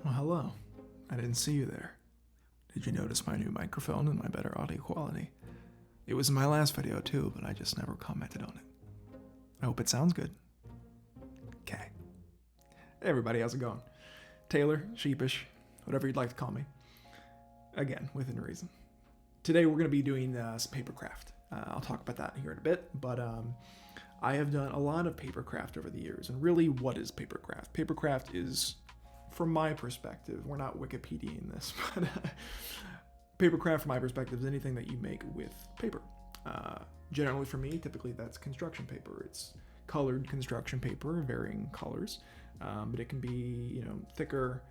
Well, hello. I didn't see you there. Did you notice my new microphone and my better audio quality? It was in my last video too, but I just never commented on it. I hope it sounds good. Okay. Hey everybody, how's it going? Taylor, Sheepish, whatever you'd like to call me. Again, within reason. Today we're going to be doing some papercraft. I'll talk about that here in a bit, but I have done a lot of papercraft over the years, and really, what is papercraft? Papercraft is, from my perspective, we're not Wikipediaing this, but papercraft from my perspective is anything that you make with paper. Generally for me, typically that's construction paper. It's colored construction paper, varying colors, but it can be, thicker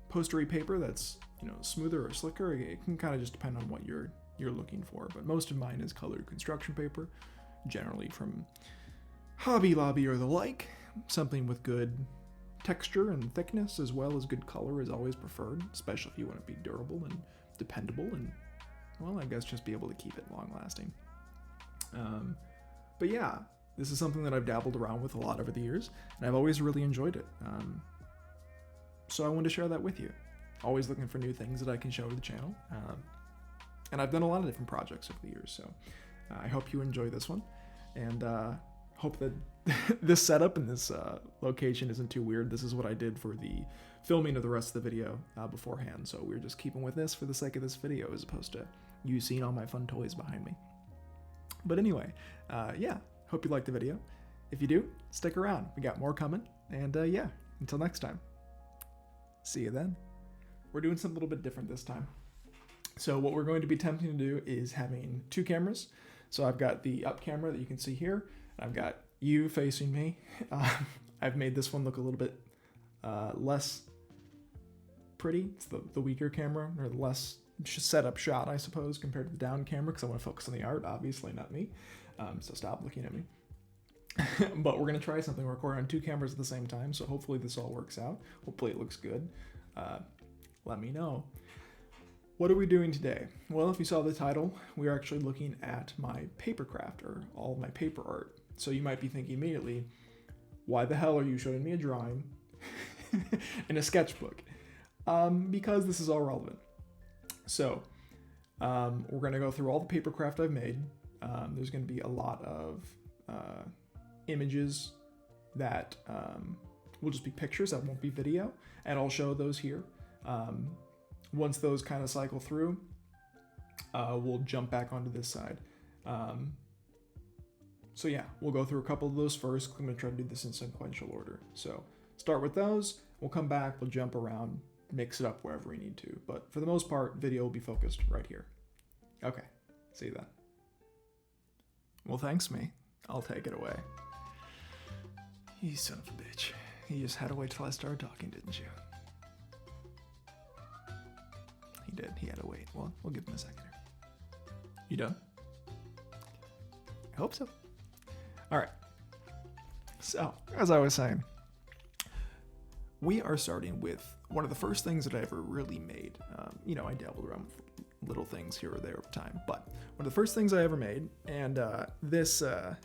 postery paper that's, smoother or slicker. It can kind of just depend on what you're looking for, but most of mine is colored construction paper, generally from Hobby Lobby or the like. Something with good texture and thickness as well as good color is always preferred, especially if you want to be durable and dependable and, well, I guess just be able to keep it long lasting. But yeah, this is something that I've dabbled around with a lot over the years, and I've always really enjoyed it. So I wanted to share that with you. Always looking for new things that I can show to the channel. And I've done a lot of different projects over the years, so I hope you enjoy this one, and hope that this setup and this location isn't too weird. This is what I did for the filming of the rest of the video beforehand, so we're just keeping with this for the sake of this video as opposed to you seeing all my fun toys behind me. But anyway, yeah, hope you liked the video. If you do, stick around. We got more coming, and yeah, until next time. See you then. We're doing something a little bit different this time. So what we're going to be attempting to do is having two cameras. So I've got the up camera that you can see here. I've got you facing me. I've made this one look a little bit less pretty. It's the weaker camera, or the less set up shot, I suppose, compared to the down camera, because I want to focus on the art, obviously, not me. So stop looking at me. But we're going to try something. We're recording on two cameras at the same time, so hopefully this all works out. Hopefully it looks good. Let me know. What are we doing today? Well, if you saw the title, we are actually looking at my papercraft, or all of my paper art. So you might be thinking immediately, why the hell are you showing me a drawing in a sketchbook? Because this is all relevant. So we're going to go through all the papercraft I've made. There's going to be a lot of images that will just be pictures, that won't be video, and I'll show those here. Once those kind of cycle through, we'll jump back onto this side. So yeah, we'll go through a couple of those first. I'm going to try to do this in sequential order. So start with those, we'll come back, we'll jump around, mix it up wherever we need to. But for the most part, video will be focused right here. Okay, see you then. Well, thanks, me. I'll take it away. You son of a bitch. You just had to wait till I started talking, didn't you? He did. He had to wait. Well, we'll give him a second here. You done? I hope so. All right. So, as I was saying, we are starting with one of the first things that I ever really made. I dabbled around with little things here or there over time, but one of the first things I ever made, and this, it's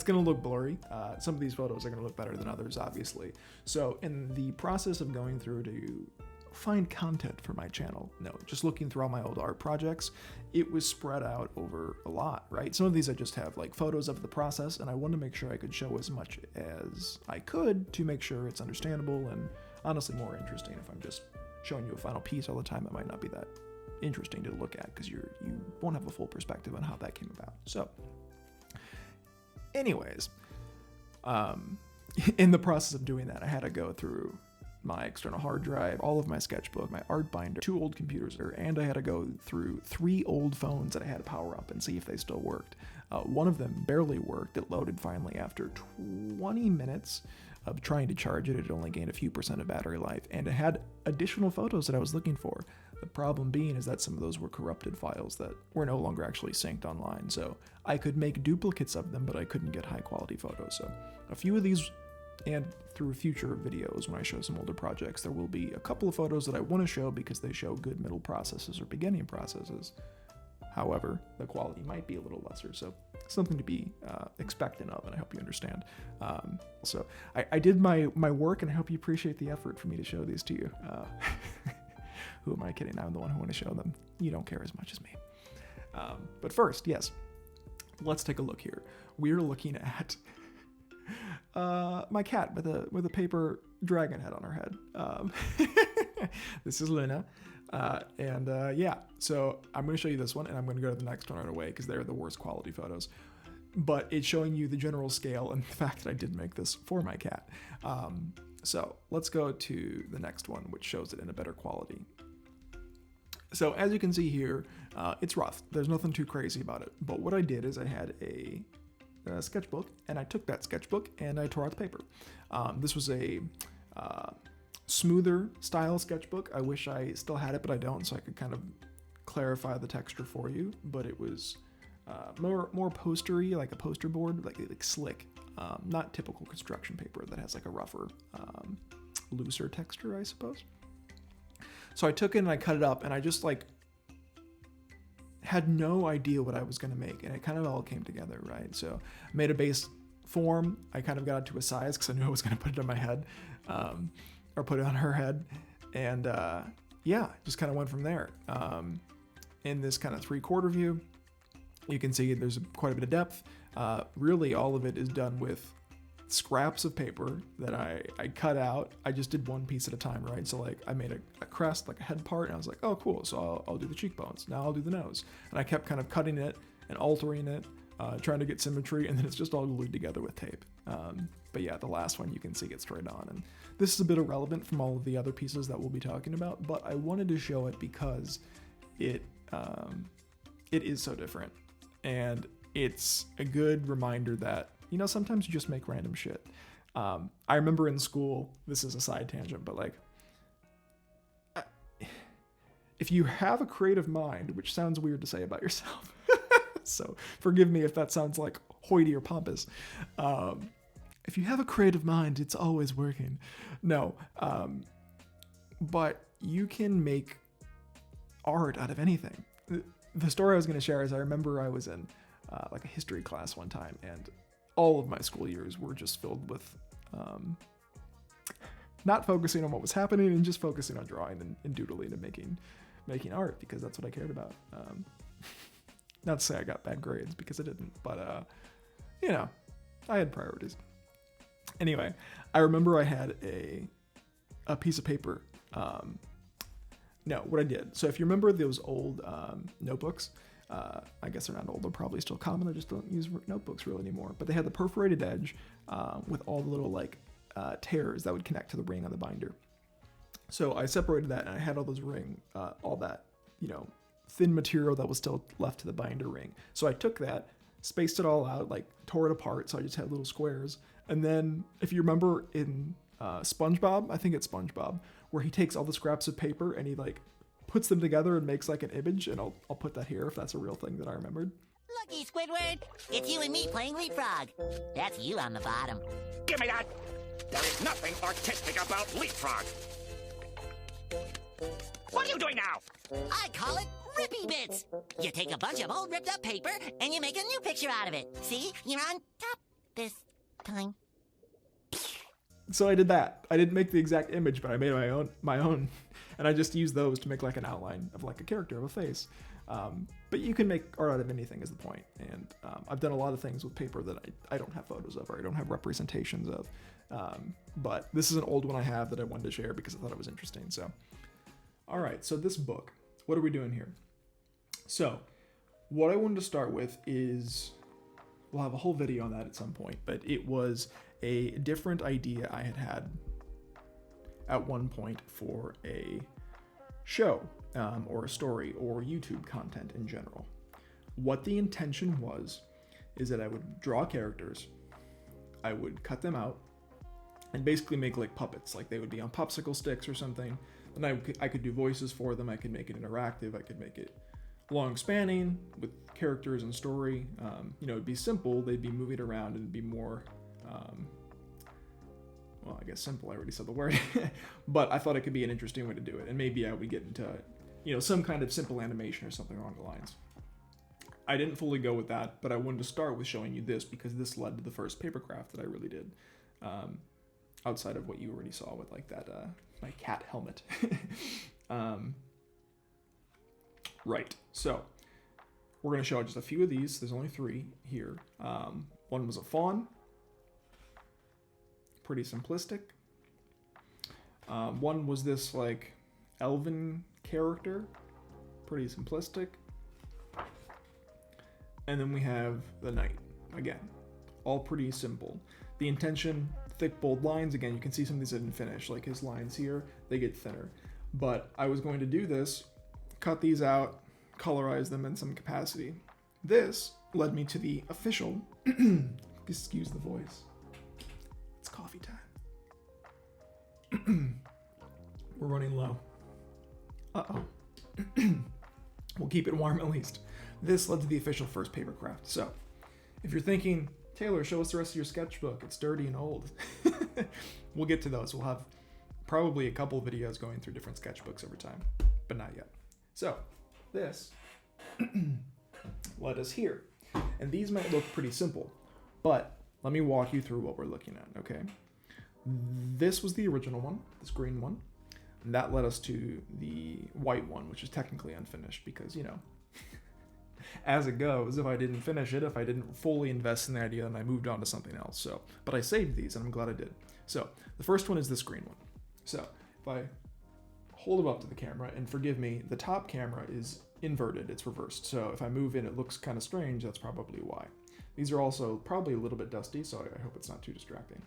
going to look blurry. Some of these photos are going to look better than others, obviously. So in the process of going through to find content for my channel, just looking through all my old art projects, it was spread out over a lot, right? Some of these I just have like photos of the process, and I wanted to make sure I could show as much as I could to make sure it's understandable and honestly more interesting. If I'm just showing you a final piece all the time, it might not be that interesting to look at because you won't have a full perspective on how that came about. So anyways, in the process of doing that, I had to go through my external hard drive, all of my sketchbook, my art binder, 2 old computers, and I had to go through 3 old phones that I had to power up and see if they still worked. One of them barely worked. It loaded finally after 20 minutes of trying to charge it. It only gained a few % of battery life, and it had additional photos that I was looking for. The problem being is that some of those were corrupted files that were no longer actually synced online, so I could make duplicates of them, but I couldn't get high quality photos. So a few of these, and through future videos when I show some older projects, there will be a couple of photos that I want to show because they show good middle processes or beginning processes. However, the quality might be a little lesser, so something to be expectant of, and I hope you understand. So I did my work, and I hope you appreciate the effort for me to show these to you. Who am I kidding? I'm the one who want to show them. You don't care as much as me. But first, yes, let's take a look here. We're looking at my cat with a paper dragon head on her head. This is Luna. Yeah, so I'm going to show you this one, and I'm going to go to the next one right away because they're the worst quality photos. But it's showing you the general scale and the fact that I did make this for my cat. So let's go to the next one, which shows it in a better quality. So as you can see here, it's rough. There's nothing too crazy about it. But what I did is I had a sketchbook, and I took that sketchbook and I tore out the paper. This was a smoother style sketchbook. I wish I still had it, but I don't, so I could kind of clarify the texture for you. But it was more postery, like a poster board, like slick, not typical construction paper that has like a rougher, looser texture, I suppose. So I took it and I cut it up, and I just like had no idea what I was going to make, and it kind of all came together, right? So I made a base form. I kind of got it to a size because I knew I was going to put it on my head, or put it on her head, and yeah, just kind of went from there. In this kind of 3/4 view, you can see there's quite a bit of depth. Really, all of it is done with scraps of paper that I cut out. I just did one piece at a time, right? So like I made a crest, like a head part, and I was like, oh cool, so I'll do the cheekbones. Now I'll do the nose. And I kept kind of cutting it and altering it, trying to get symmetry, and then it's just all glued together with tape. But yeah, the last one you can see it straight on. And this is a bit irrelevant from all of the other pieces that we'll be talking about, but I wanted to show it because it is so different. And it's a good reminder that, you know, sometimes you just make random shit. I remember in school, this is a side tangent, but like, if you have a creative mind, which sounds weird to say about yourself, so forgive me if that sounds like hoity or pompous. If you have a creative mind, it's always working. No, but you can make art out of anything. The story I was going to share is I remember I was in like a history class one time, and all of my school years were just filled with not focusing on what was happening and just focusing on drawing and doodling and making art, because that's what I cared about. Not to say I got bad grades, because I didn't, but you know, I had priorities. Anyway, I remember I had a piece of paper. No, what I did. So if you remember those old notebooks, I guess they're not old, they're probably still common, I just don't use notebooks really anymore, but they had the perforated edge with all the little like tears that would connect to the ring on the binder. So I separated that, and I had all those all that, you know, thin material that was still left to the binder ring. So I took that, spaced it all out, like tore it apart, so I just had little squares. And then if you remember in SpongeBob, I think it's SpongeBob, where he takes all the scraps of paper and he like puts them together and makes like an image, and I'll put that here if that's a real thing that I remembered. Lucky Squidward, it's you and me playing leapfrog. That's you on the bottom. Give me that! There is nothing artistic about leapfrog. What are you doing now? I call it Rippy Bits. You take a bunch of old ripped up paper and you make a new picture out of it. See, you're on top this time. So I did that. I didn't make the exact image, but I made my own, and I just used those to make like an outline of like a character, of a face. But you can make art out of anything is the point. And I've done a lot of things with paper that I don't have photos of, or I don't have representations of. But this is an old one I have that I wanted to share because I thought it was interesting. So, all right, so this book, what are we doing here? So what I wanted to start with is, we'll have a whole video on that at some point, but it was a different idea I had at one point for a show, or a story, or YouTube content in general. What the intention was is that I would draw characters, I would cut them out, and basically make like puppets, like they would be on popsicle sticks or something. And I could do voices for them, I could make it interactive, I could make it long spanning with characters and story. You know, it'd be simple, they'd be moving around and be more, well, I guess simple, I already said the word, but I thought it could be an interesting way to do it. And maybe I would get into, you know, some kind of simple animation or something along the lines. I didn't fully go with that, but I wanted to start with showing you this because this led to the first Papercraft that I really did, outside of what you already saw with like that my cat helmet. Right, so we're going to show just a few of these. There's only 3 here. One was a fawn, pretty simplistic. One was this like elven character, pretty simplistic. And then we have the knight, again, all pretty simple. The intention, thick, bold lines, again, you can see some of these I didn't finish, like his lines here, they get thinner. But I was going to do this, cut these out, colorize them in some capacity. This led me to the official, excuse the voice, it's coffee time. We're running low. Uh-oh. We'll keep it warm at least. This led to the official first Papercraft. So, if you're thinking, Taylor, show us the rest of your sketchbook, it's dirty and old. We'll get to those. We'll have probably a couple of videos going through different sketchbooks over time, but not yet. So, this led us here. And these might look pretty simple, but let me walk you through what we're looking at, okay? This was the original one, this green one. And that led us to the white one, which is technically unfinished because, you know, as it goes, if I didn't finish it, if I didn't fully invest in the idea, then I moved on to something else. So, but I saved these and I'm glad I did. So the first one is this green one. So if I hold it up to the camera, and forgive me, the top camera is inverted, it's reversed. So if I move in, it looks kind of strange. That's probably why. These are also probably a little bit dusty, so I hope it's not too distracting.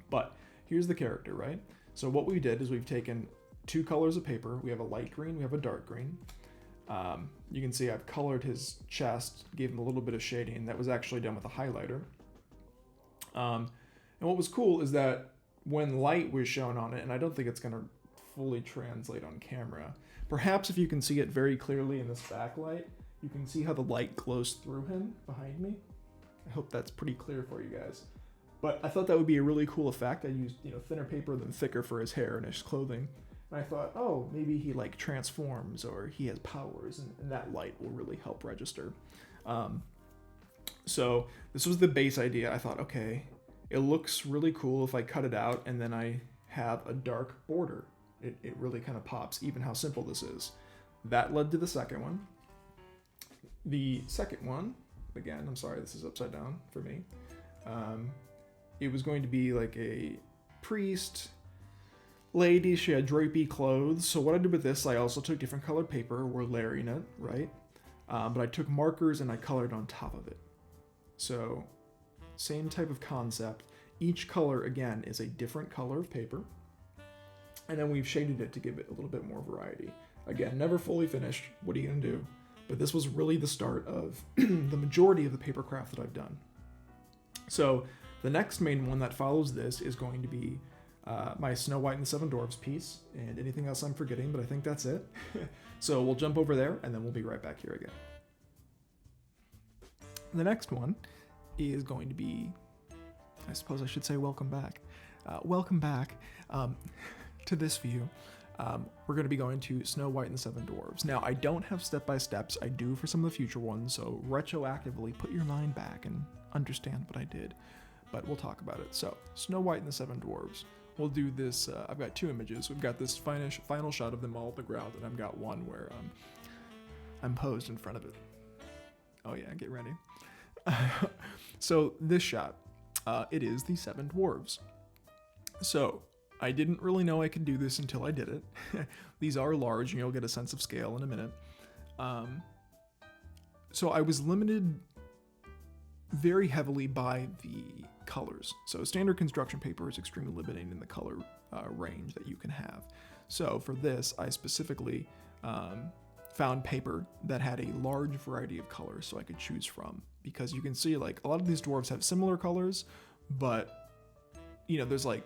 But here's the character, right? So what we did is we've taken 2 colors of paper. We have a light green, we have a dark green. You can see I've colored his chest, gave him a little bit of shading. That was actually done with a highlighter. And what was cool is that when light was shown on it, and I don't think it's going to fully translate on camera, perhaps if you can see it very clearly in this backlight, you can see how the light glows through him behind me. I hope that's pretty clear for you guys. But I thought that would be a really cool effect. I used, you know, thinner paper than thicker for his hair and his clothing. And I thought, oh, maybe he like transforms or he has powers, and that light will really help register. So this was the base idea. I thought, okay, it looks really cool if I cut it out and then I have a dark border. It really kind of pops, even how simple this is. That led to the second one. The second one, again, I'm sorry, this is upside down for me. It was going to be like a priest lady. She had drapey clothes. So what I did with this, I also took different colored paper. We're layering it, right? But I took markers and I colored on top of it. So same type of concept. Each color, again, is a different color of paper. And then we've shaded it to give it a little bit more variety. Again, never fully finished. What are you going to do? But this was really the start of the majority of the Papercraft that I've done. So the next main one that follows this is going to be my Snow White and the Seven Dwarfs piece, and anything else I'm forgetting, but I think that's it. So we'll jump over there, and then we'll be right back here again. The next one is going to be, I suppose I should say welcome back. Welcome back to this view. We're going to be going to Snow White and the Seven Dwarfs. Now, I don't have step-by-steps. I do for some of the future ones, so retroactively put your mind back and understand what I did. But we'll talk about it. So, Snow White and the Seven Dwarfs. We'll do this, I've got 2 images. We've got this final shot of them all at the ground, and I've got one where I'm posed in front of it. Oh yeah, get ready. So, this shot, it is the Seven Dwarves. So, I didn't really know I could do this until I did it. These are large, and you'll get a sense of scale in a minute. So I was limited very heavily by the colors. So standard construction paper is extremely limiting in the color range that you can have. So for this, I specifically found paper that had a large variety of colors so I could choose from. Because you can see, like, a lot of these dwarves have similar colors, but, you know, there's like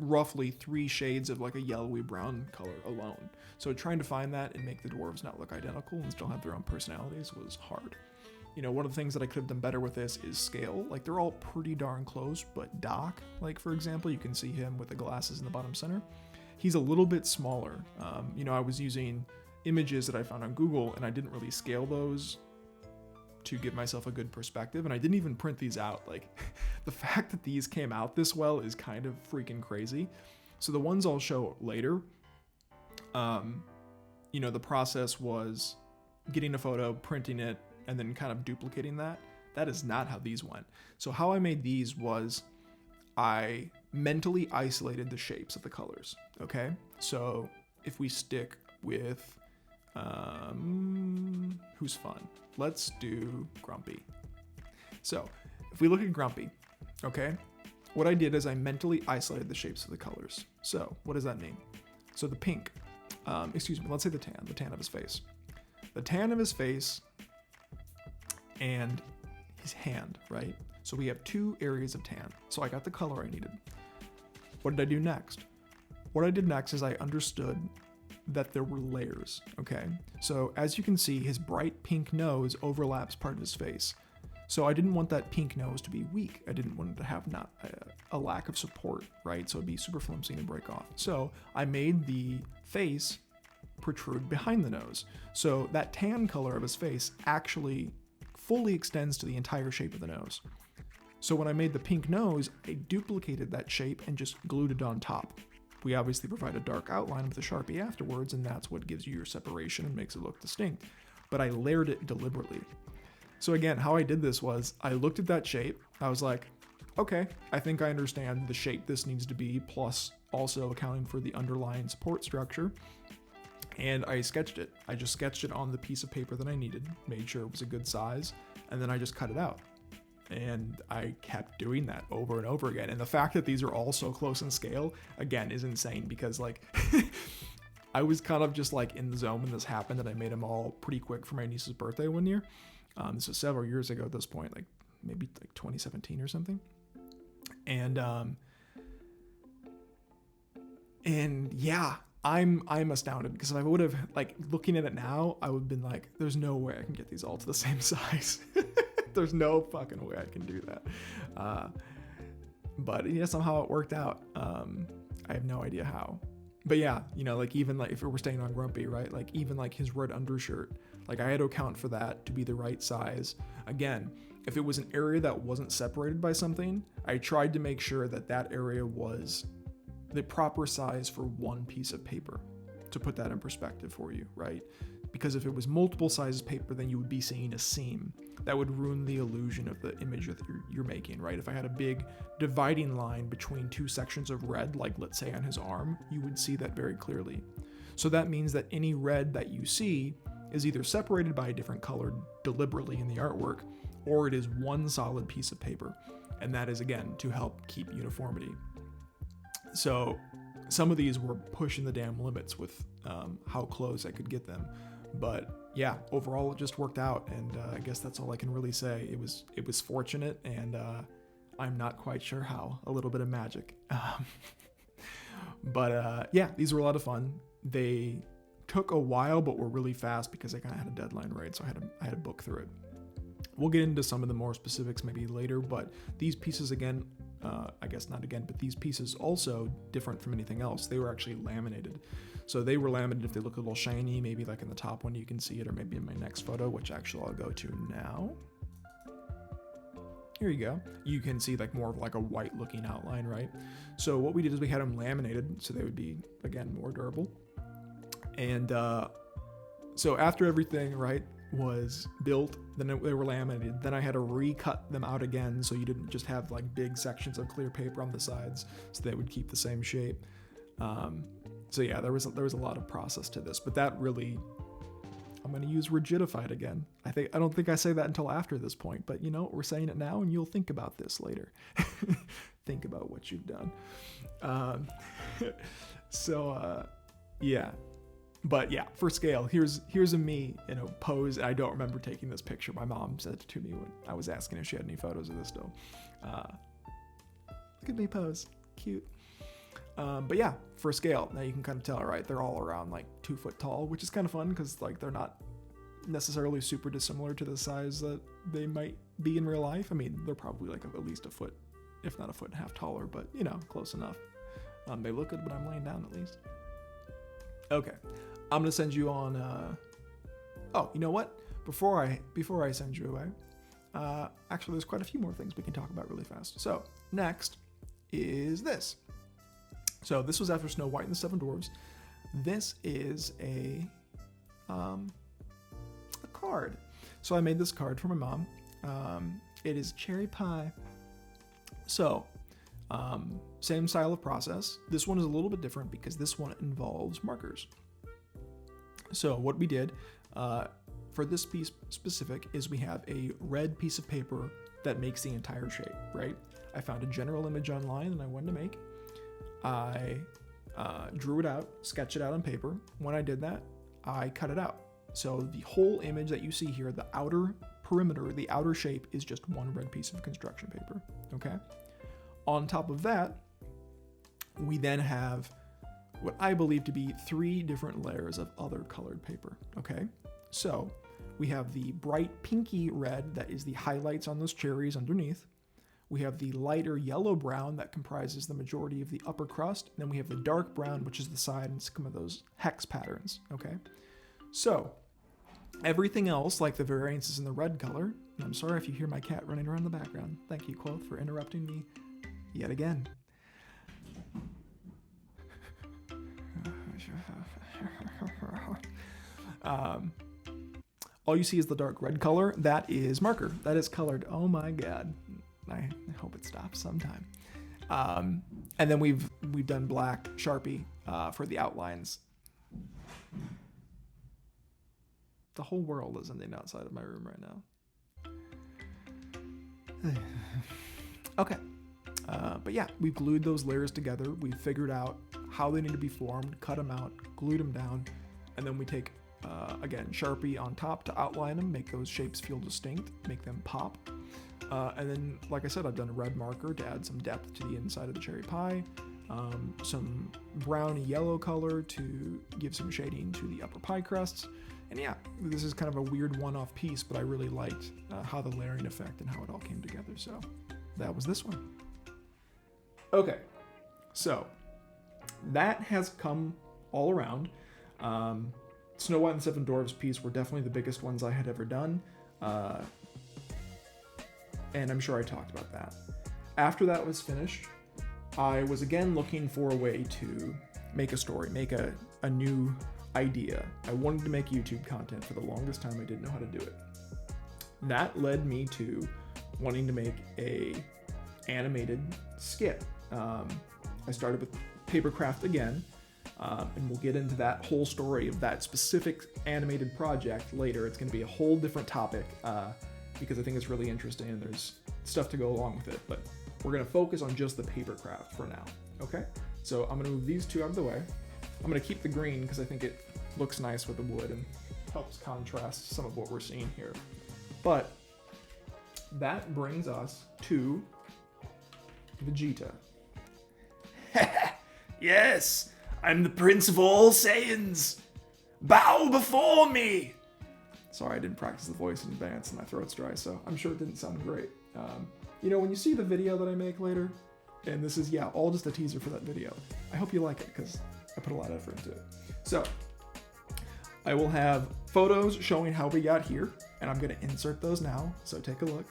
roughly 3 shades of like a yellowy brown color alone. So trying to find that and make the dwarves not look identical and still have their own personalities was hard. You know, one of the things that I could have done better with this is scale. Like, they're all pretty darn close, but Doc, like, for example, you can see him with the glasses in the bottom center. He's a little bit smaller. You know, I was using images that I found on Google, and I didn't really scale those to give myself a good perspective. And I didn't even print these out. Like the fact that these came out this well is kind of freaking crazy. So the ones I'll show later, you know, the process was getting a photo, printing it, and then kind of duplicating that. That is not how these went. So how I made these was I mentally isolated the shapes of the colors. Okay. So if we stick with, who's fun? Let's do Grumpy. So if we look at Grumpy, okay, what I did is I mentally isolated the shapes of the colors. So what does that mean? So the pink, excuse me, let's say the tan of his face. The tan of his face and his hand, right? So we have 2 areas of tan. So I got the color I needed. What did I do next? What I did next is I understood that there were layers, okay? So as you can see, his bright pink nose overlaps part of his face. So I didn't want that pink nose to be weak. I didn't want it to have not a lack of support, right? So it'd be super flimsy and break off. So I made the face protrude behind the nose. So that tan color of his face actually fully extends to the entire shape of the nose. So when I made the pink nose, I duplicated that shape and just glued it on top. We obviously provide a dark outline with a Sharpie afterwards, and that's what gives you your separation and makes it look distinct. But I layered it deliberately. So again, how I did this was I looked at that shape. I was like, okay, I think I understand the shape this needs to be, plus also accounting for the underlying support structure. And I sketched it. I just sketched it on the piece of paper that I needed, made sure it was a good size, and then I just cut it out. And I kept doing that over and over again. And the fact that these are all so close in scale, again, is insane because like, I was kind of just like in the zone when this happened, and I made them all pretty quick for my niece's birthday one year. This was several years ago at this point, like maybe like 2017 or something. And yeah, I'm astounded because if I would have like looking at it now, I would have been like, there's no way I can get these all to the same size. There's no fucking way I can do that. But yeah, somehow it worked out. I have no idea how. But yeah, you know, like even like if we're staying on Grumpy, right? Like even like his red undershirt, like I had to account for that to be the right size. Again, if it was an area that wasn't separated by something, I tried to make sure that that area was the proper size for one piece of paper, to put that in perspective for you, right? Because if it was multiple sizes paper, then you would be seeing a seam. That would ruin the illusion of the image that you're making, right? If I had a big dividing line between 2 sections of red, like let's say on his arm, you would see that very clearly. So that means that any red that you see is either separated by a different color deliberately in the artwork, or it is one solid piece of paper. And that is, again, to help keep uniformity. So some of these were pushing the damn limits with how close I could get them. But yeah, overall it just worked out, and I guess that's all I can really say. It was fortunate, and I'm not quite sure how. A little bit of magic. But yeah, these were a lot of fun. They took a while, but were really fast because I kind of had a deadline, right? So I had to book through it. We'll get into some of the more specifics maybe later, but these pieces again, I guess not again, but these pieces also different from anything else. They were actually laminated. So they were laminated if they look a little shiny, maybe like in the top one you can see it, or maybe in my next photo, which actually I'll go to now. Here you go. You can see like more of like a white looking outline, right? So what we did is we had them laminated so they would be, again, more durable. And so after everything, right, was built, then they were laminated, then I had to recut them out again so you didn't just have like big sections of clear paper on the sides, so they would keep the same shape. So yeah, there was a lot of process to this, but that really, I'm going to use rigidified again. I don't think I say that until after this point, but you know, we're saying it now and you'll think about this later. Think about what you've done. Yeah. But yeah, for scale, here's a me in a pose. I don't remember taking this picture. My mom said it to me when I was asking if she had any photos of this still. Look at me pose, cute. But yeah, for scale, now you can kind of tell, right? They're all around like 2 foot tall, which is kind of fun because like they're not necessarily super dissimilar to the size that they might be in real life. I mean, they're probably like at least a foot, if not a foot and a half taller, but you know, close enough. They look good when I'm laying down at least. Okay, I'm gonna send you on. Oh, you know what? before I send you away, actually there's quite a few more things we can talk about really fast. So next is this. So this was after Snow White and the Seven Dwarfs. This is a card. So I made this card for my mom. It is cherry pie. So same style of process. This one is a little bit different because this one involves markers. So what we did for this piece specific is we have a red piece of paper that makes the entire shape, right? I found a general image online that I wanted to make. I drew it out, sketched it out on paper. When I did that, I cut it out. So the whole image that you see here, the outer perimeter, the outer shape is just one red piece of construction paper, okay? On top of that, we then have what I believe to be 3 different layers of other colored paper, okay? So we have the bright pinky red that is the highlights on those cherries underneath. We have the lighter yellow-brown that comprises the majority of the upper crust. And then we have the dark brown, which is the side and some of those hex patterns, okay? So everything else, like the variances in the red color, and I'm sorry if you hear my cat running around the background. Thank you, Quoth, for interrupting me yet again. All you see is the dark red color. That is marker. That is colored. Oh my God. I hope it stops sometime. And then we've done black Sharpie for the outlines. The whole world is ending outside of my room right now. Okay. But yeah, we glued those layers together. We figured out how they need to be formed, cut them out, glued them down, and then we take, again, Sharpie on top to outline them, make those shapes feel distinct, make them pop. And then, like I said, I've done a red marker to add some depth to the inside of the cherry pie, some browny yellow color to give some shading to the upper pie crusts. And yeah, this is kind of a weird one-off piece, but I really liked how the layering effect and how it all came together. So that was this one. Okay, so that has come all around. Snow White and the Seven Dwarfs piece were definitely the biggest ones I had ever done. And I'm sure I talked about that. After that was finished, I was again looking for a way to make a story, make a new idea. I wanted to make YouTube content for the longest time. I didn't know how to do it. That led me to wanting to make a animated skit. I started with Papercraft again, and we'll get into that whole story of that specific animated project later. It's going to be a whole different topic because I think it's really interesting and there's stuff to go along with it. But we're going to focus on just the Papercraft for now. Okay, so I'm going to move these two out of the way. I'm going to keep the green because I think it looks nice with the wood and helps contrast some of what we're seeing here. But that brings us to Vegeta. Yes, I'm the Prince of all Saiyans. Bow before me. Sorry, I didn't practice the voice in advance and my throat's dry, so I'm sure it didn't sound great. You know, when you see the video that I make later, and this is, yeah, all just a teaser for that video, I hope you like it because I put a lot of effort into it. So, I will have photos showing how we got here, and I'm going to insert those now, so take a look.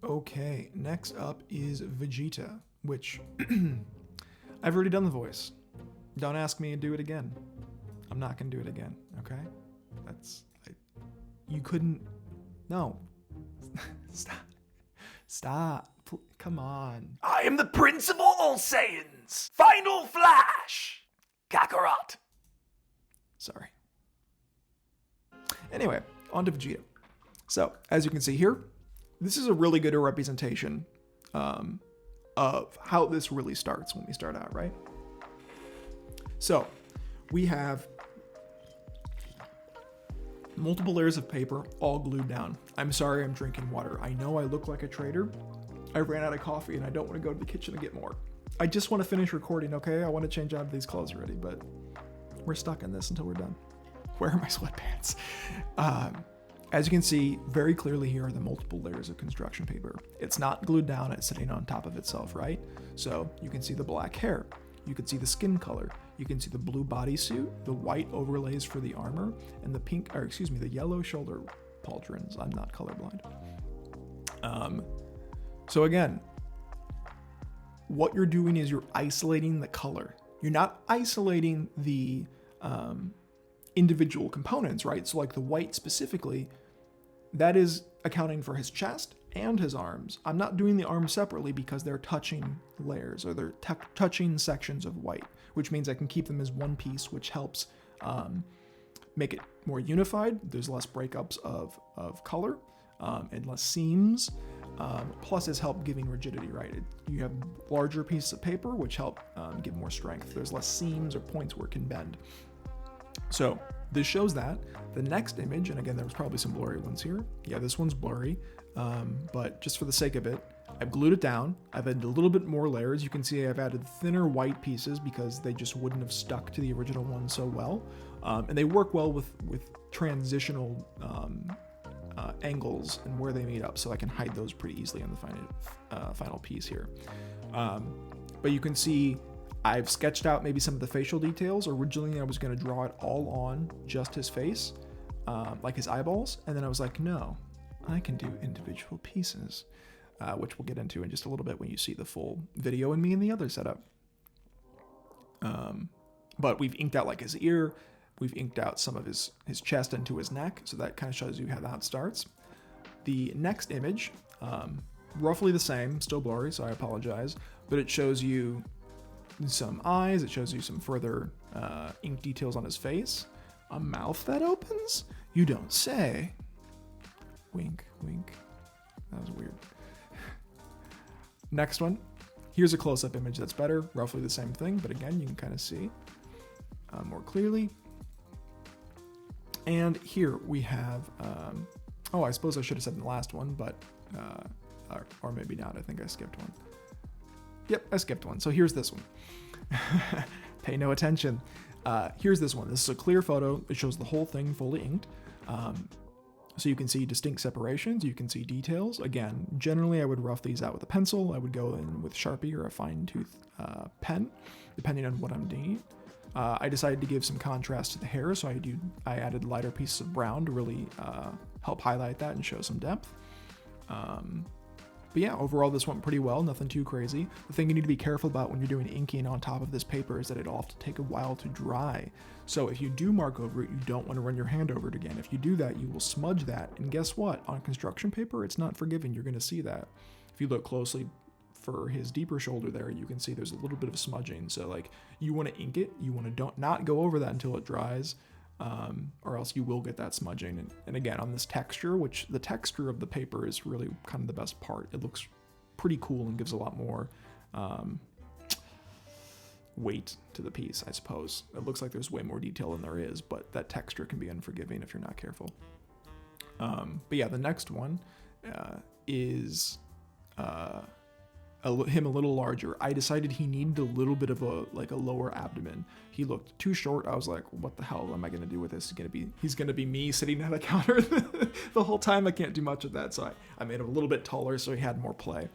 Okay, next up is Vegeta, which I've already done the voice. Don't ask me to do it again. I'm not going to do it again, okay? You couldn't, no. Stop, come on. I am the Prince of all Saiyans. Final Flash. Kakarot. Sorry. Anyway, on to Vegeta. So, as you can see here, this is a really good representation of how this really starts when we start out, right? So, we have multiple layers of paper all glued down. I'm sorry I'm drinking water. I know I look like a traitor. I ran out of coffee and I don't want to go to the kitchen to get more. I just want to finish recording, okay? I want to change out of these clothes already, but we're stuck in this until we're done. Where are my sweatpants? As you can see very clearly here are the multiple layers of construction paper. It's not glued down, it's sitting on top of itself, right? So you can see the black hair, you can see the skin color, you can see the blue bodysuit, the white overlays for the armor, and the pink, or excuse me, the yellow shoulder pauldrons. I'm not colorblind. So again, what you're doing is you're isolating the color. You're not isolating the individual components, right? So like the white specifically, that is accounting for his chest and his arms. I'm not doing the arms separately because they're touching layers, or they're touching sections of white, which means I can keep them as one piece, which helps make it more unified. There's less breakups of color and less seams. Plus it's help giving rigidity, right? You have larger pieces of paper, which help give more strength. There's less seams or points where it can bend. So this shows that. The next image, and again, there was probably some blurry ones here. Yeah, this one's blurry, but just for the sake of it, I've glued it down. I've added a little bit more layers. You can see I've added thinner white pieces because they just wouldn't have stuck to the original one so well. And they work well with transitional angles and where they meet up, so I can hide those pretty easily on the final piece here. But you can see I've sketched out maybe some of the facial details. Originally, I was going to draw it all on just his face, like his eyeballs, and then I was like, no, I can do individual pieces, which we'll get into in just a little bit when you see the full video and me in the other setup. But we've inked out like his ear, we've inked out some of his chest into his neck, so that kind of shows you how that starts. The next image, roughly the same, still blurry, so I apologize, but it shows you some eyes, it shows you some further ink details on his face, a mouth that opens? You don't say. Wink, wink. That was weird. Next one. Here's a close-up image that's better, roughly the same thing, but again, you can kind of see more clearly. And here we have, oh, I suppose I should have said in the last one, but, or maybe not, I think I skipped one. Yep, I skipped one. So here's this one. Pay no attention. Here's this one. This is a clear photo. It shows the whole thing fully inked. So you can see distinct separations. You can see details. Again, generally I would rough these out with a pencil. I would go in with Sharpie or a fine tooth pen, depending on what I'm doing. I decided to give some contrast to the hair, so I added lighter pieces of brown to really help highlight that and show some depth. But yeah, overall this went pretty well, nothing too crazy. The thing you need to be careful about when you're doing inking on top of this paper is that it'll have to take a while to dry. So if you do mark over it, you don't want to run your hand over it again. If you do that, you will smudge that. And guess what? On not paper, it's not forgiving. You're going to see that. If you look closely for his deeper shoulder there, you can see there's a little bit of smudging. So like you want to ink it, you want to not go over that until it dries. Or else you will get that smudging. And again, on this texture, which the texture of the paper is really kind of the best part. It looks pretty cool and gives a lot more weight to the piece, I suppose. It looks like there's way more detail than there is, but that texture can be unforgiving if you're not careful. But yeah, the next one is him a little larger. I decided he needed a little bit of a lower abdomen. He looked too short. I was like, what the hell am I gonna do with this? He's gonna be me sitting at a counter the whole time. I can't do much of that. So I made him a little bit taller so he had more play.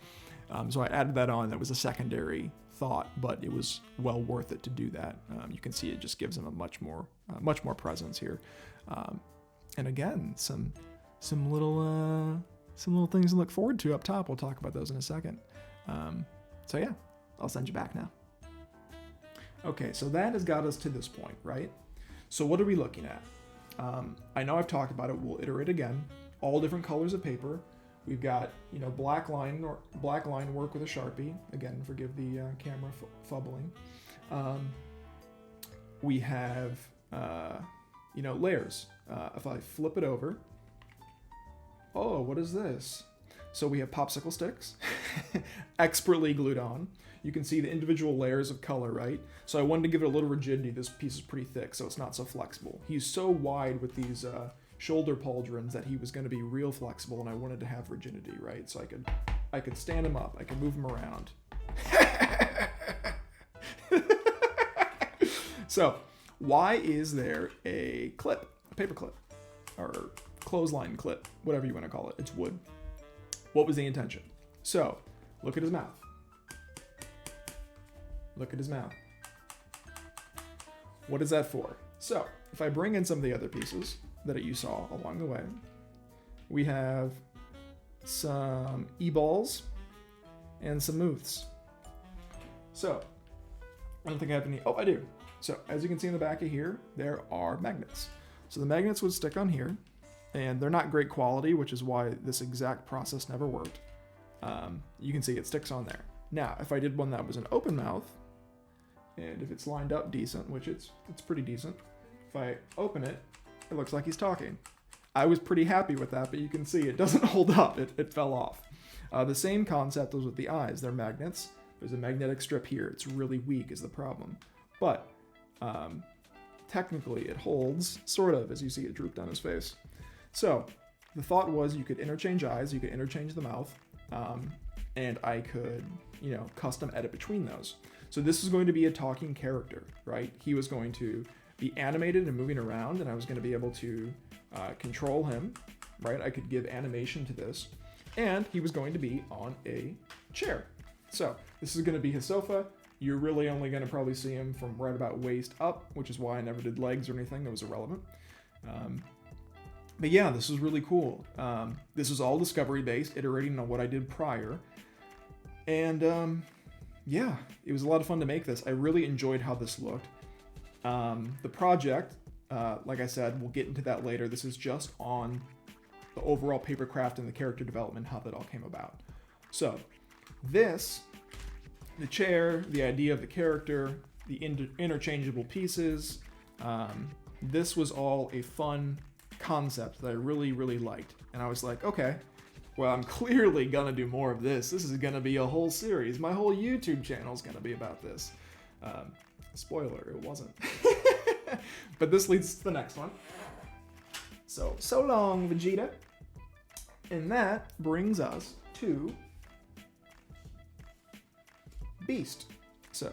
So I added that on. That was a secondary thought, but it was well worth it to do that. You can see it just gives him a much more presence here. And again, some little things to look forward to up top. We'll talk about those in a second. So yeah, I'll send you back now. Okay, so that has got us to this point, right? So what are we looking at? I know I've talked about it. We'll iterate again. All different colors of paper. We've got, black line work with a Sharpie. Again, forgive the camera fubbling. We have, layers. If I flip it over, oh, what is this? So we have popsicle sticks, expertly glued on. You can see the individual layers of color, right? So I wanted to give it a little rigidity. This piece is pretty thick, so it's not so flexible. He's so wide with these shoulder pauldrons that he was going to be real flexible, and I wanted to have rigidity, right? So I could stand him up, I could move him around. So why is there a clip, a paper clip, or clothesline clip, whatever you want to call it? It's wood. What was the intention? So, look at his mouth. Look at his mouth. What is that for? So, if I bring in some of the other pieces that you saw along the way, we have some e-balls and some moves. So, I don't think I have any. Oh, I do. So, as you can see in the back of here, there are magnets. So the magnets would stick on here, and they're not great quality, which is why this exact process never worked. You can see it sticks on there. Now, if I did one that was an open mouth, and if it's lined up decent, which it's pretty decent, if I open it, it looks like he's talking. I was pretty happy with that, but you can see it doesn't hold up. It fell off. The same concept was with the eyes. They're magnets. There's a magnetic strip here. It's really weak is the problem. But technically it holds, sort of, as you see it droop down his face. So the thought was you could interchange eyes, you could interchange the mouth, and I could, custom edit between those. So this is going to be a talking character, right? He was going to be animated and moving around, and I was going to be able to control him, right? I could give animation to this, and he was going to be on a chair. So this is going to be his sofa. You're really only going to probably see him from right about waist up, which is why I never did legs or anything. That was irrelevant. But yeah, this is really cool. This is all discovery based, iterating on what I did prior. And yeah, it was a lot of fun to make this. I really enjoyed how this looked. The project, like I said, we'll get into that later. This is just on the overall Papercraft and the character development, how that all came about. So this, the chair, the idea of the character, the interchangeable pieces, this was all a fun concept that I really, really liked. And I was like, okay, well, I'm clearly gonna do more of this. This is gonna be a whole series. My whole YouTube channel is gonna be about this. Spoiler, it wasn't. But this leads to the next one. So long, Vegeta. And that brings us to Beast. So,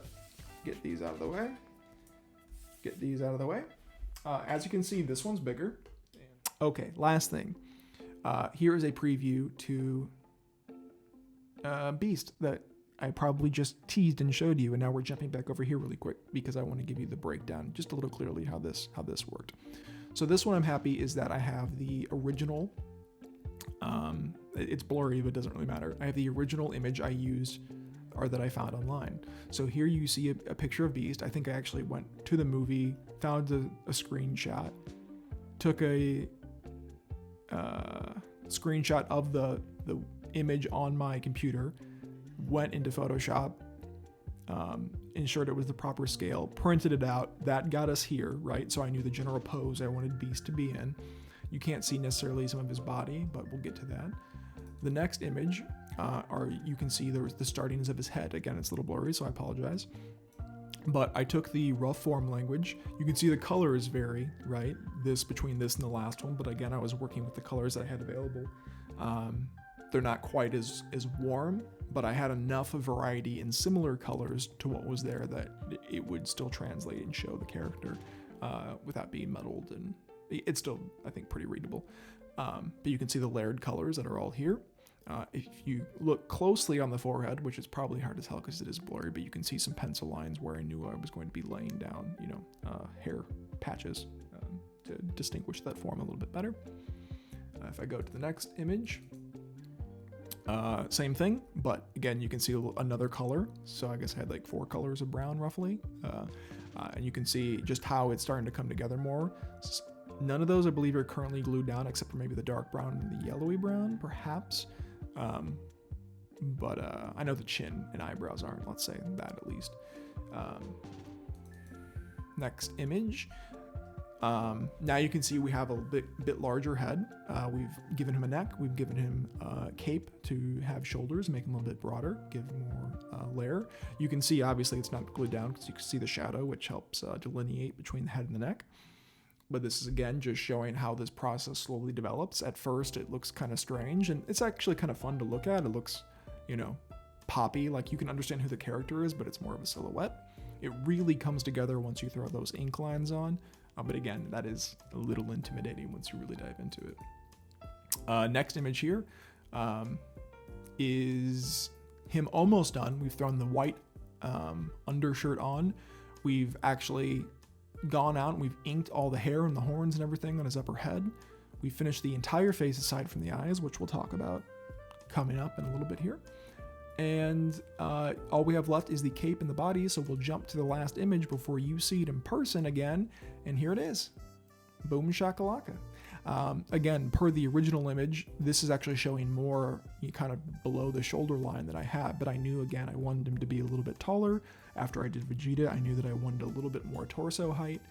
get these out of the way. Get these out of the way. As you can see, this one's bigger. Okay, last thing. Here is a preview to Beast that I probably just teased and showed you, and now we're jumping back over here really quick because I want to give you the breakdown just a little clearly how this worked. So this one I'm happy is that I have the original. It's blurry, but it doesn't really matter. I have the original image I used or that I found online. So here you see a picture of Beast. I think I actually went to the movie, found a screenshot, took a screenshot of the image on my computer, went into Photoshop, ensured it was the proper scale, printed it out. That got us here, right? So I knew the general pose I wanted Beast to be in. You can't see necessarily some of his body, but we'll get to that. The next image, you can see there was the startings of his head. Again, it's a little blurry, so I apologize. But I took the rough form language. You can see the colors vary, right? Between this and the last one, but again, I was working with the colors that I had available. They're not quite as warm, but I had enough variety in similar colors to what was there that it would still translate and show the character without being muddled, and it's still, I think, pretty readable. But you can see the layered colors that are all here. If you look closely on the forehead, which is probably hard to tell because it is blurry, but you can see some pencil lines where I knew I was going to be laying down, hair patches to distinguish that form a little bit better. If I go to the next image, same thing, but again, you can see another color. So I guess I had like 4 colors of brown roughly. And you can see just how it's starting to come together more. None of those, I believe, are currently glued down except for maybe the dark brown and the yellowy brown, perhaps. But I know the chin and eyebrows aren't, let's say that at least. Next image. Now you can see we have a bit larger head. We've given him a neck. We've given him a cape to have shoulders, make him a little bit broader, give more layer. You can see, obviously, it's not glued down because you can see the shadow, which helps delineate between the head and the neck. But this is, again, just showing how this process slowly develops. At first, it looks kind of strange, and it's actually kind of fun to look at. It looks, poppy. Like, you can understand who the character is, but it's more of a silhouette. It really comes together once you throw those ink lines on. But again, that is a little intimidating once you really dive into it. Next image here is him almost done. We've thrown the white undershirt on. We've actually gone out and we've inked all the hair and the horns and everything on his upper head. We finished the entire face aside from the eyes, which we'll talk about coming up in a little bit here. And all we have left is the cape and the body, so we'll jump to the last image before you see it in person again, and here it is. Boom shakalaka. Again, per the original image, this is actually showing more kind of below the shoulder line that I had, but I knew, again, I wanted him to be a little bit taller. After I did Vegeta, I knew that I wanted a little bit more torso height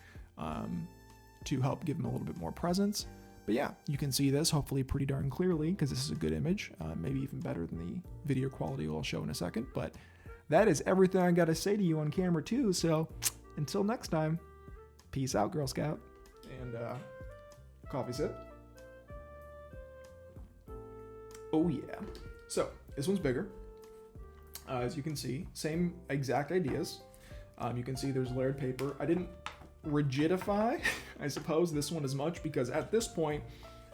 to help give him a little bit more presence. But yeah, you can see this hopefully pretty darn clearly because this is a good image, maybe even better than the video quality I'll show in a second. But that is everything I got to say to you on camera too. So until next time, peace out, Girl Scout. And coffee sip. Oh yeah. So this one's bigger. As you can see, same exact ideas. You can see there's layered paper. I didn't rigidify, I suppose, this one as much because at this point,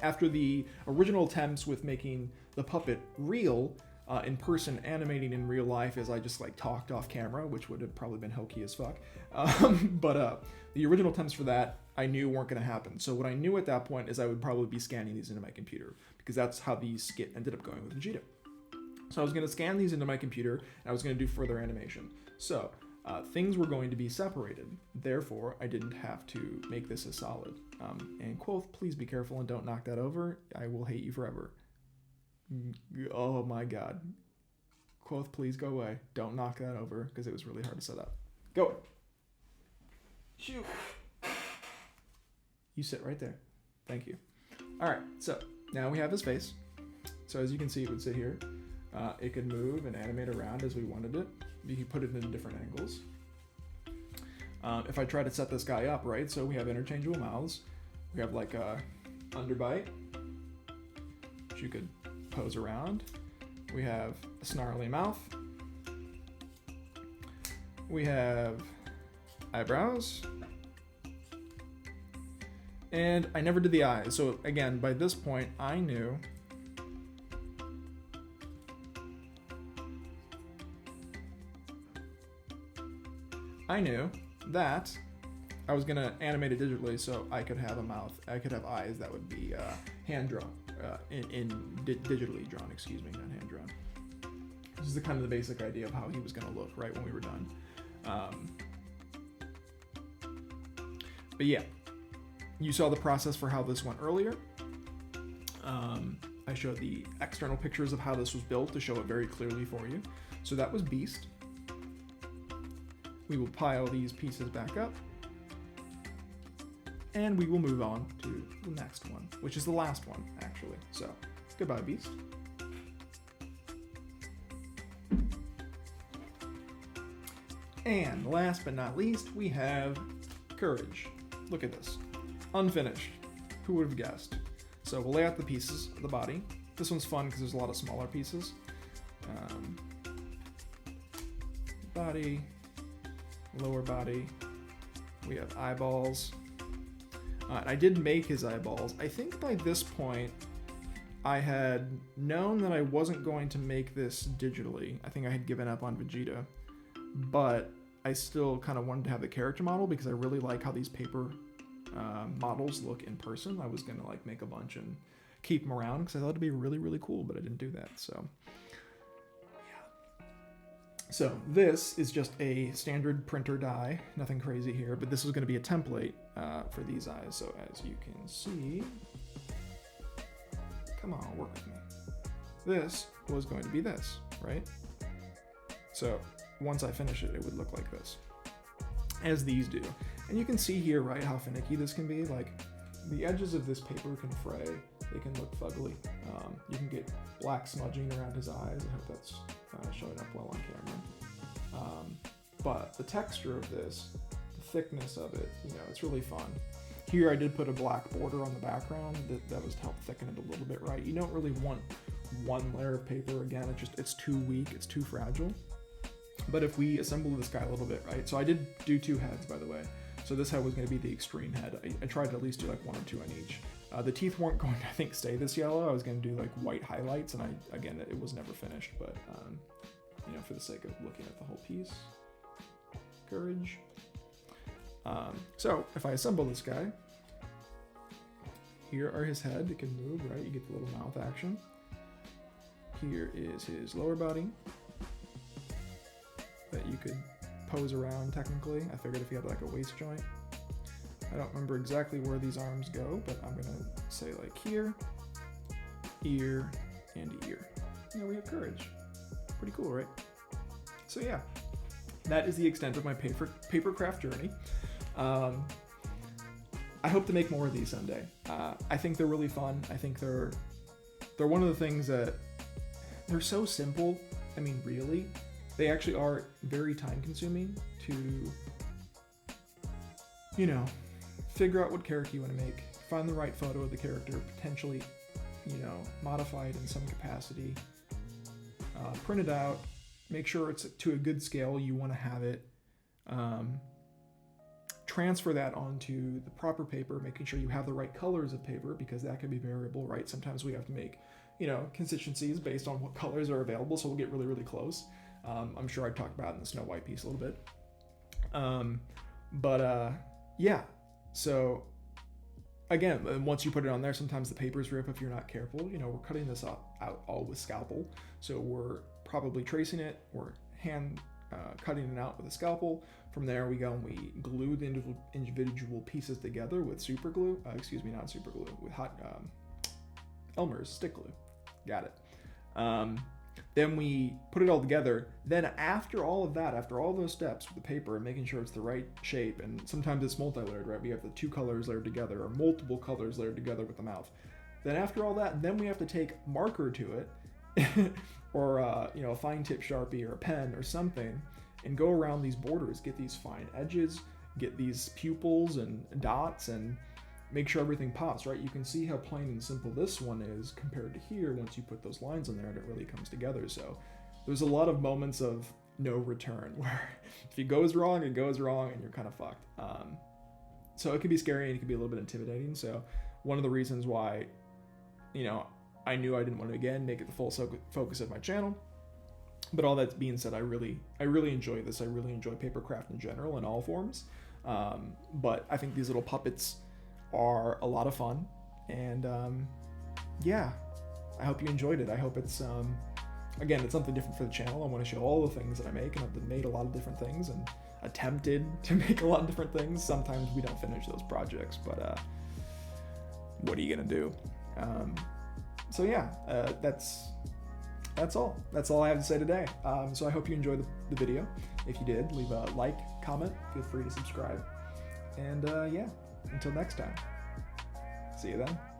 after the original attempts with making the puppet real in person, animating in real life as I just like talked off camera, which would have probably been hokey as fuck. But the original attempts for that I knew weren't going to happen. So what I knew at that point is I would probably be scanning these into my computer because that's how the skit ended up going with Vegeta. So I was going to scan these into my computer and I was going to do further animation. So things were going to be separated. Therefore, I didn't have to make this a solid. And Quoth, please be careful and don't knock that over. I will hate you forever. Oh my god. Quoth, please go away. Don't knock that over because it was really hard to set up. Go away. Shoot. You sit right there. Thank you. All right, so now we have his face. So as you can see, it would sit here. It could move and animate around as we wanted it. You can put it in different angles. If I try to set this guy up, right, so we have interchangeable mouths. We have like a underbite, which you could pose around. We have a snarly mouth. We have eyebrows. And I never did the eyes. So again, by this point, I knew that I was gonna animate it digitally so I could have a mouth, I could have eyes that would be hand drawn, digitally drawn, excuse me, not hand drawn. This is the kind of the basic idea of how he was gonna look right when we were done. But yeah, you saw the process for how this went earlier. I showed the external pictures of how this was built to show it very clearly for you. So that was Beast. We will pile these pieces back up. And we will move on to the next one, which is the last one, actually. So, goodbye, Beast. And last but not least, we have Courage. Look at this. Unfinished. Who would have guessed? So we'll lay out the pieces of the body. This one's fun because there's a lot of smaller pieces. Body, lower body. We have eyeballs. I did make his eyeballs. I think by this point, I had known that I wasn't going to make this digitally. I think I had given up on Vegeta, but I still kind of wanted to have the character model because I really like how these paper models look in person. I was gonna like make a bunch and keep them around because I thought it'd be really, really cool, but I didn't do that. So yeah. So this is just a standard printer die, nothing crazy here, but this is going to be a template for these eyes. So as you can see, come on, work with me. This was going to be this, right? So once I finish it, it would look like this, as these do. And you can see here, right, how finicky this can be. Like, the edges of this paper can fray. They can look fugly. You can get black smudging around his eyes. I hope that's showing up well on camera. But the texture of this, the thickness of it, you know, it's really fun. Here I did put a black border on the background that was to help thicken it a little bit, right? You don't really want one layer of paper. Again, it's too weak, it's too fragile. But if we assemble this guy a little bit, right? So I did do two heads, by the way. So this head was going to be the extreme head. I tried to at least do like one or two on each. The teeth weren't going to, I think, stay this yellow. I was going to do like white highlights, and again, it was never finished, but you know, for the sake of looking at the whole piece. Courage. So if I assemble this guy, Here are his head. It can move, right? You get the little mouth action. Here is his lower body that you could pose around technically. I figured if you had like a waist joint. I don't remember exactly where these arms go, but I'm gonna say like here, ear, and ear. You know, we have courage. Pretty cool, right? So yeah, that is the extent of my papercraft journey. I hope to make more of these someday. I think they're really fun. I think they're one of the things that they're so simple. I mean, really, they actually are very time consuming to, you know, figure out what character you want to make, find the right photo of the character, potentially, you know, modify it in some capacity, print it out, make sure it's to a good scale you want to have it, transfer that onto the proper paper, making sure you have the right colors of paper, because that can be variable, right? Sometimes we have to make, you know, consistencies based on what colors are available, so we'll get really, really close. I'm sure I talked about it in the Snow White piece a little bit. Yeah, so again, once you put it on there, sometimes the papers rip if you're not careful. You know, we're cutting this out all with scalpel, so we're probably tracing it or hand cutting it out with a scalpel. From there we go and we glue the individual pieces together with super glue. Excuse me, not super glue, with hot Elmer's stick glue. Got it. Then we put it all together. Then after all of that, after all those steps with the paper and making sure it's the right shape, and sometimes it's multi-layered, right? We have the two colors layered together or multiple colors layered together with the mouth. Then after all that, then we have to take marker to it or, you know, a fine tip Sharpie or a pen or something and go around these borders, get these fine edges, get these pupils and dots, and make sure everything pops, right? You can see how plain and simple this one is compared to here once you put those lines on there and it really comes together. So there's a lot of moments of no return where if it goes wrong, it goes wrong and you're kind of fucked. So it can be scary and it can be a little bit intimidating. So one of the reasons why, you know, I knew I didn't want to, again, make it the full focus of my channel. But all that being said, I really enjoy this. I really enjoy papercraft in general in all forms. But I think these little puppets are a lot of fun, and yeah, I hope you enjoyed it. I hope it's again, it's something different for the channel. I want to show all the things that I make, and I've made a lot of different things and attempted to make a lot of different things. Sometimes we don't finish those projects, but what are you gonna do? So yeah, that's all I have to say today. So I hope you enjoyed the video. If you did, leave a like, comment, feel free to subscribe, and yeah, until next time, see you then.